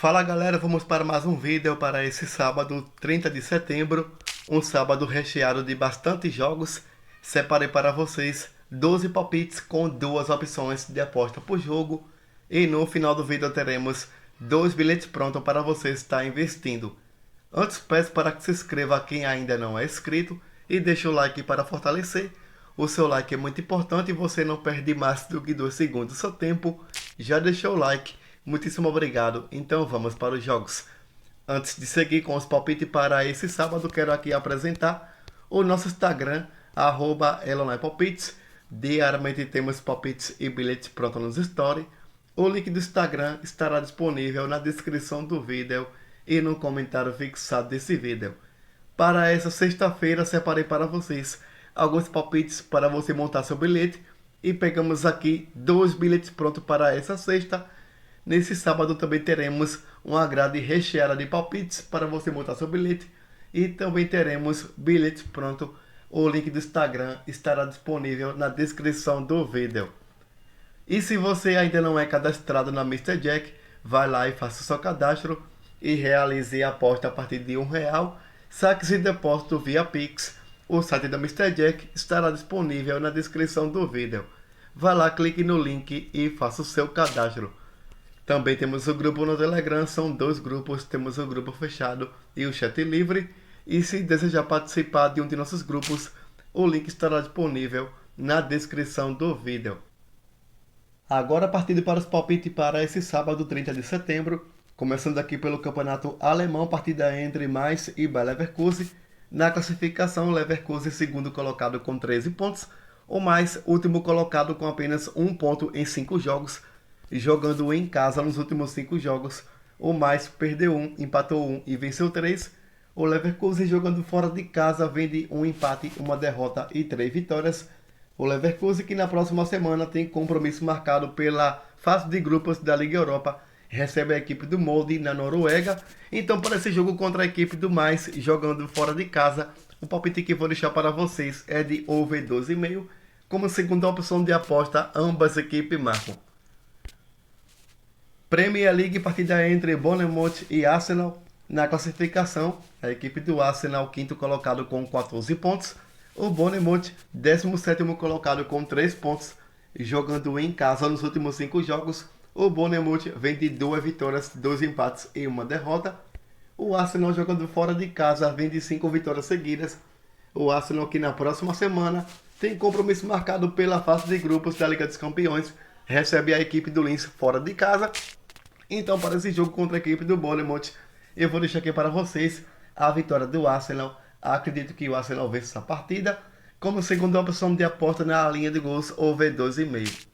Fala galera, vamos para mais um vídeo para esse sábado 30 de setembro, um sábado recheado de bastante jogos. Separei para vocês 12 palpites com duas opções de aposta por jogo e no final do vídeo teremos dois bilhetes prontos para você estar investindo. Antes peço para que se inscreva quem ainda não é inscrito e deixe o like para fortalecer. O seu like é muito importante e você não perde mais do que 2 segundos do seu tempo. Já deixou o like? Muitíssimo obrigado. Então vamos para os jogos. Antes de seguir com os palpites para esse sábado, quero aqui apresentar o nosso Instagram, @elonaiPalpites. Diariamente temos palpites e bilhetes prontos nos stories. O link do Instagram estará disponível na descrição do vídeo e no comentário fixado desse vídeo. Para essa sexta-feira, separei para vocês alguns palpites para você montar seu bilhete. E pegamos aqui dois bilhetes prontos para essa sexta. Nesse sábado também teremos uma grade recheada de palpites para você montar seu bilhete. E também teremos bilhetes pronto. O link do Instagram estará disponível na descrição do vídeo. E se você ainda não é cadastrado na Mr. Jack, vai lá e faça o seu cadastro e realize a aposta a partir de R$1. Saques e depósito via Pix. O site da Mr. Jack estará disponível na descrição do vídeo. Vá lá, clique no link e faça o seu cadastro. Também temos o grupo no Telegram, são dois grupos, temos o grupo fechado e o chat livre. E se desejar participar de um de nossos grupos, o link estará disponível na descrição do vídeo. Agora partindo para os palpites para esse sábado 30 de setembro, começando aqui pelo campeonato alemão, partida entre Mainz e Bayer Leverkusen. Na classificação, Leverkusen segundo colocado com 13 pontos, o Mainz último colocado com apenas 1 ponto em 5 jogos. Jogando em casa nos últimos 5 jogos, o Mainz perdeu 1, empatou 1 e venceu 3. O Leverkusen jogando fora de casa vem de 1 empate, 1 derrota e 3 vitórias. O Leverkusen que na próxima semana tem compromisso marcado pela fase de grupos da Liga Europa, recebe a equipe do Molde na Noruega. Então para esse jogo contra a equipe do Mainz jogando fora de casa, o palpite que vou deixar para vocês é de over 12,5. Como segunda opção de aposta, ambas equipes marcam. Premier League, partida entre Bournemouth e Arsenal. Na classificação, a equipe do Arsenal, quinto colocado com 14 pontos. O Bournemouth, 17º colocado com 3 pontos. Jogando em casa nos últimos 5 jogos, o Bournemouth vem de 2 vitórias, 2 empates e 1 derrota. O Arsenal jogando fora de casa vem de 5 vitórias seguidas. O Arsenal que na próxima semana tem compromisso marcado pela fase de grupos da Liga dos Campeões, recebe a equipe do Linz fora de casa. Então para esse jogo contra a equipe do Bournemouth, eu vou deixar aqui para vocês a vitória do Arsenal. Acredito que o Arsenal vence essa partida. Como segunda opção de aposta na linha de gols, over 2,5.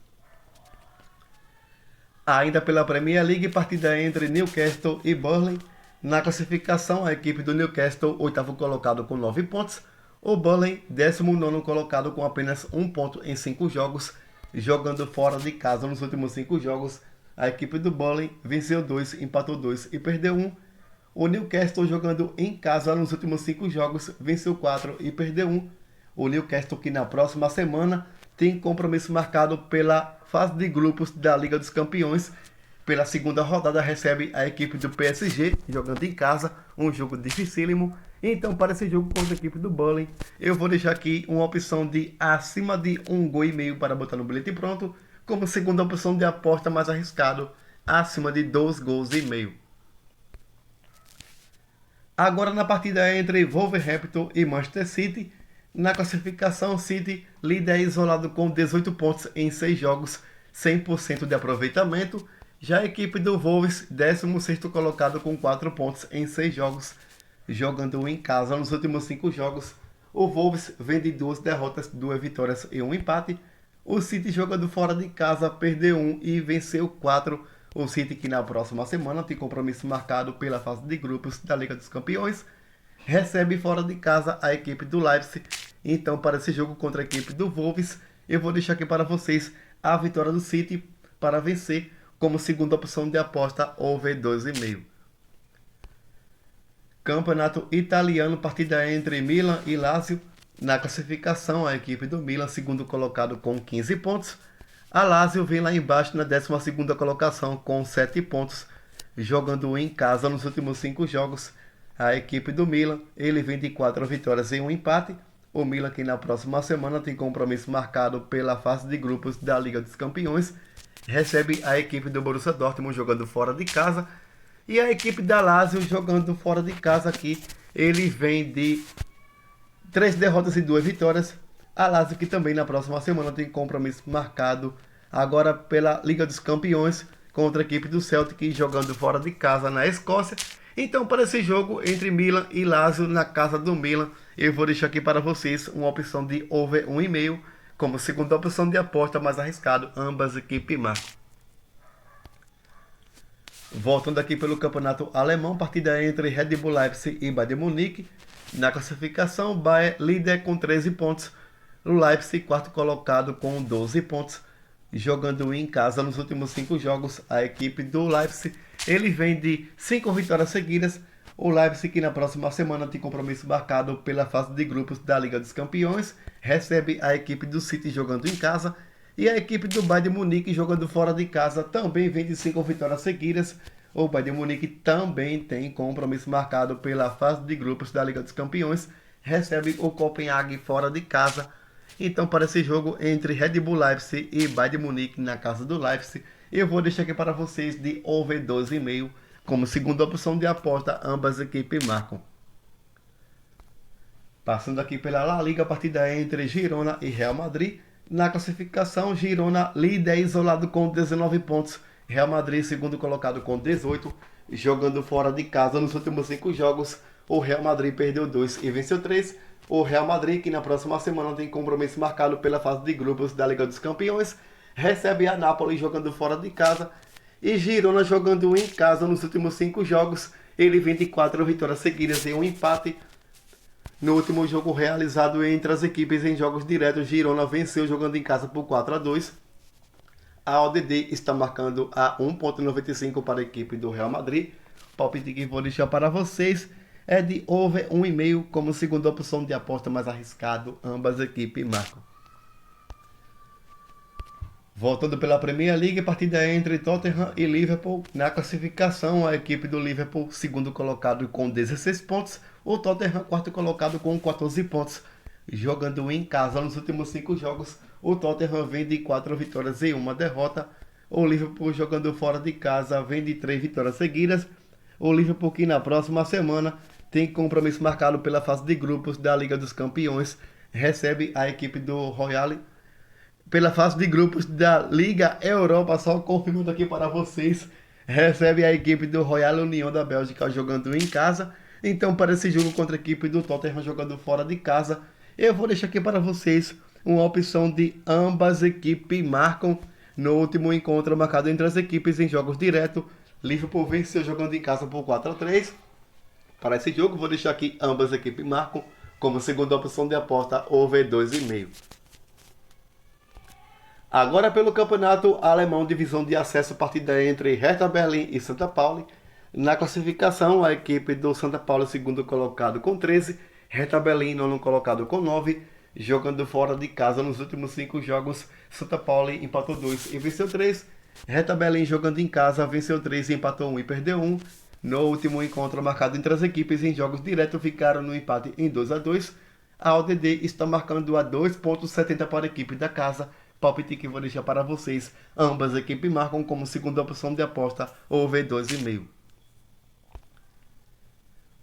Ainda pela Premier League, partida entre Newcastle e Burnley. Na classificação, a equipe do Newcastle, oitavo colocado com 9 pontos. O Burnley, 19º colocado com apenas 1 ponto em 5 jogos. Jogando fora de casa nos últimos 5 jogos, a equipe do Burnley venceu 2, empatou 2 e perdeu 1. O Newcastle jogando em casa nos últimos 5 jogos, venceu 4 e perdeu 1. O Newcastle que na próxima semana tem compromisso marcado pela fase de grupos da Liga dos Campeões. Pela segunda rodada recebe a equipe do PSG, jogando em casa, um jogo dificílimo. Então para esse jogo contra a equipe do Burnley, eu vou deixar aqui uma opção de acima de 1,5 gols para botar no bilhete pronto. Como segunda opção de aposta mais arriscado, acima de 2,5 gols. Agora na partida entre Wolverhampton e Manchester City. Na classificação, City líder isolado com 18 pontos em 6 jogos, 100% de aproveitamento. Já a equipe do Wolves, 16º colocado com 4 pontos em 6 jogos, jogando em casa nos últimos 5 jogos. O Wolves vem de 2 derrotas, 2 vitórias e 1 empate. O City jogando fora de casa perdeu 1 e venceu 4. O City que na próxima semana tem compromisso marcado pela fase de grupos da Liga dos Campeões, recebe fora de casa a equipe do Leipzig. Então para esse jogo contra a equipe do Wolves, eu vou deixar aqui para vocês a vitória do City para vencer como segunda opção de aposta over 2,5. Campeonato italiano, partida entre Milan e Lazio. Na classificação, a equipe do Milan, segundo colocado com 15 pontos. A Lazio vem lá embaixo na 12ª colocação com 7 pontos. jogando em casa nos últimos 5 jogos. A equipe do Milan, ele vem de 4 vitórias e um empate. O Milan que na próxima semana tem compromisso marcado pela fase de grupos da Liga dos Campeões, recebe a equipe do Borussia Dortmund jogando fora de casa. E a equipe da Lazio jogando fora de casa aqui, ele vem de 3 derrotas e 2 vitórias. A Lazio que também na próxima semana tem compromisso marcado agora pela Liga dos Campeões contra a equipe do Celtic jogando fora de casa na Escócia. Então, para esse jogo entre Milan e Lazio na casa do Milan, eu vou deixar aqui para vocês uma opção de over 1,5 como segunda opção de aposta mais arriscado, ambas equipes marcam. Voltando aqui pelo campeonato alemão, partida entre Red Bull Leipzig e Bayern Munique. Na classificação, o Bayern líder com 13 pontos, o Leipzig quarto colocado com 12 pontos. Jogando em casa nos últimos 5 jogos, a equipe do Leipzig, ele vem de 5 vitórias seguidas. O Leipzig que na próxima semana tem compromisso marcado pela fase de grupos da Liga dos Campeões, recebe a equipe do City jogando em casa. E a equipe do Bayern de Munique jogando fora de casa também vem de 5 vitórias seguidas. O Bayern de Munique também tem compromisso marcado pela fase de grupos da Liga dos Campeões, recebe o Copenhague fora de casa. Então, para esse jogo entre Red Bull Leipzig e Bayern de Munique na casa do Leipzig, eu vou deixar aqui para vocês de over 12,5 como segunda opção de aposta, ambas equipes marcam. Passando aqui pela La Liga, a partida entre Girona e Real Madrid. Na classificação, Girona líder isolado com 19 pontos, Real Madrid segundo colocado com 18, jogando fora de casa nos últimos 5 jogos. O Real Madrid perdeu 2 e venceu 3. O Real Madrid, que na próxima semana tem compromisso marcado pela fase de grupos da Liga dos Campeões, recebe a Napoli jogando fora de casa. E Girona jogando em casa nos últimos 5 jogos, ele vem de 4 vitórias seguidas e um empate. No último jogo realizado entre as equipes em jogos diretos, Girona venceu jogando em casa por 4-2. A ODD está marcando a 1,95 para a equipe do Real Madrid. O palpite que vou deixar para vocês é de over 1,5 como segunda opção de aposta mais arriscado, ambas equipes marcam. Voltando pela Premier League, partida entre Tottenham e Liverpool. Na classificação, a equipe do Liverpool, segundo colocado com 16 pontos. O Tottenham, quarto colocado com 14 pontos. Jogando em casa nos últimos 5 jogos, o Tottenham vem de 4 vitórias e 1 derrota. O Liverpool jogando fora de casa vem de 3 vitórias seguidas. O Liverpool que na próxima semana tem compromisso marcado pela fase de grupos da Liga dos Campeões, recebe a equipe do Royal pela fase de grupos da Liga Europa, só confirmando aqui para vocês, recebe a equipe do Royal União da Bélgica jogando em casa. Então, para esse jogo contra a equipe do Tottenham jogando fora de casa, eu vou deixar aqui para vocês uma opção de ambas equipes marcam. No último encontro marcado entre as equipes em jogos diretos, Liverpool venceu jogando em casa por 4-3. Para esse jogo, vou deixar aqui ambas equipes marcam como segunda opção de aposta over 2,5. Agora pelo campeonato alemão, divisão de acesso, partida entre Hertha Berlim e Santa Pauli. Na classificação, a equipe do Santa Pauli segundo colocado com 13, Hertha Berlim nono colocado com 9. Jogando fora de casa nos últimos 5 jogos, Santa Pauli empatou 2 e venceu 3. Hertha Berlim jogando em casa venceu 3, empatou 1 e perdeu 1. No último encontro marcado entre as equipes em jogos diretos ficaram no empate em 2-2. A ODD está marcando a 2,70 para a equipe da casa. Palpite que vou deixar para vocês. Ambas equipes marcam como segunda opção de aposta over 2,5.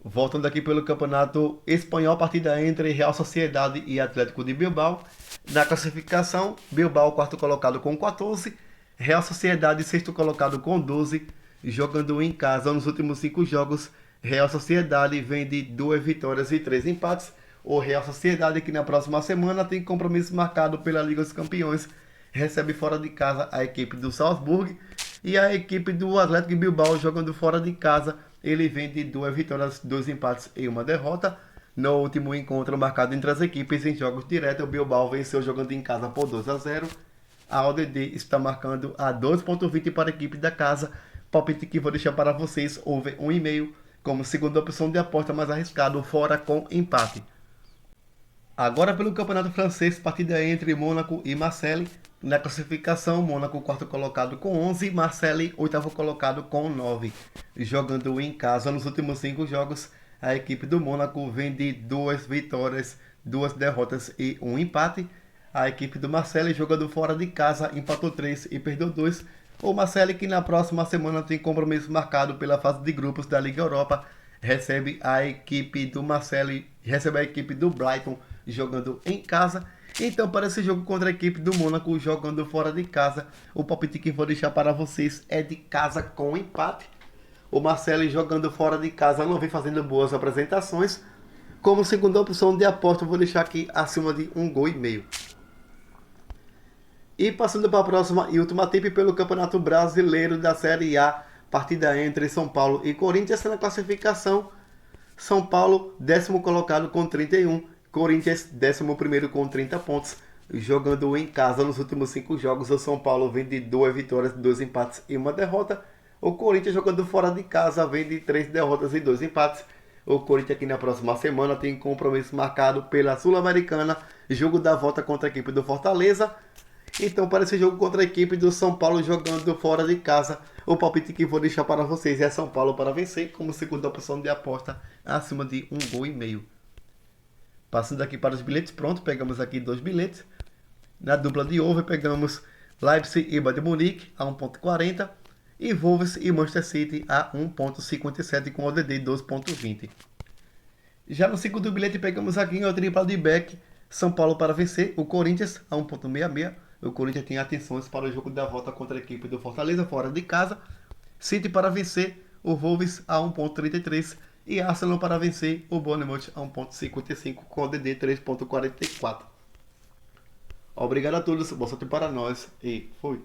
Voltando aqui pelo campeonato espanhol, partida entre Real Sociedade e Atlético de Bilbao. Na classificação, Bilbao quarto colocado com 14, Real Sociedade sexto colocado com 12. Jogando em casa nos últimos 5 jogos, Real Sociedade vem de 2 vitórias e 3 empates. O Real Sociedade que na próxima semana tem compromisso marcado pela Liga dos Campeões, recebe fora de casa a equipe do Salzburg. E a equipe do Atlético de Bilbao jogando fora de casa, ele vem de 2 vitórias, 2 empates e 1 derrota. No último encontro marcado entre as equipes em jogos diretos, o Bilbao venceu jogando em casa por 2-0. A ODD está marcando a 2,20 para a equipe da casa. Palpite que vou deixar para vocês over 1,5 como segunda opção de aposta mais arriscado, fora com empate. Agora pelo campeonato francês, partida entre Mônaco e Marseille. Na classificação, Mônaco quarto colocado com 11, Marseille oitavo colocado com 9. Jogando em casa nos últimos 5 jogos, a equipe do Mônaco vem de 2 vitórias, 2 derrotas e 1 empate. A equipe do Marseille jogando fora de casa empatou 3 e perdeu 2. O Marseille, que na próxima semana tem compromisso marcado pela fase de grupos da Liga Europa, recebe a equipe do Marseille, recebe a equipe do Brighton jogando em casa. Então, para esse jogo contra a equipe do Mônaco jogando fora de casa, o palpite que vou deixar para vocês é de casa com empate. O Marseille jogando fora de casa não vem fazendo boas apresentações. Como segunda opção de aposta, eu vou deixar aqui acima de 1,5 gols. E passando para a próxima e última tip pelo Campeonato Brasileiro da Série A, partida entre São Paulo e Corinthians na classificação. São Paulo, 10º colocado com 31, Corinthians, 11º com 30 pontos. Jogando em casa nos últimos 5 jogos, o São Paulo vem de 2 vitórias, 2 empates e 1 derrota. O Corinthians jogando fora de casa vem de 3 derrotas e 2 empates. O Corinthians aqui na próxima semana tem compromisso marcado pela Sul-Americana, jogo da volta contra a equipe do Fortaleza. Então, para esse jogo contra a equipe do São Paulo jogando fora de casa, o palpite que vou deixar para vocês é São Paulo para vencer, como segunda opção de aposta, acima de 1,5 gols. Passando aqui para os bilhetes, pronto, pegamos aqui 2 bilhetes. Na dupla de over, pegamos Leipzig e Bayern de Munique a 1,40 e Wolves e Manchester City a 1,57 com ODD 12,20. Já no segundo bilhete, pegamos aqui o tripla de back, São Paulo para vencer, o Corinthians a 1,66. O Corinthians tem atenções para o jogo da volta contra a equipe do Fortaleza, fora de casa. City para vencer, o Wolves a 1,33. E Arsenal para vencer, o Bournemouth a 1,55 com o DD 3,44. Obrigado a todos, boa sorte para nós e fui!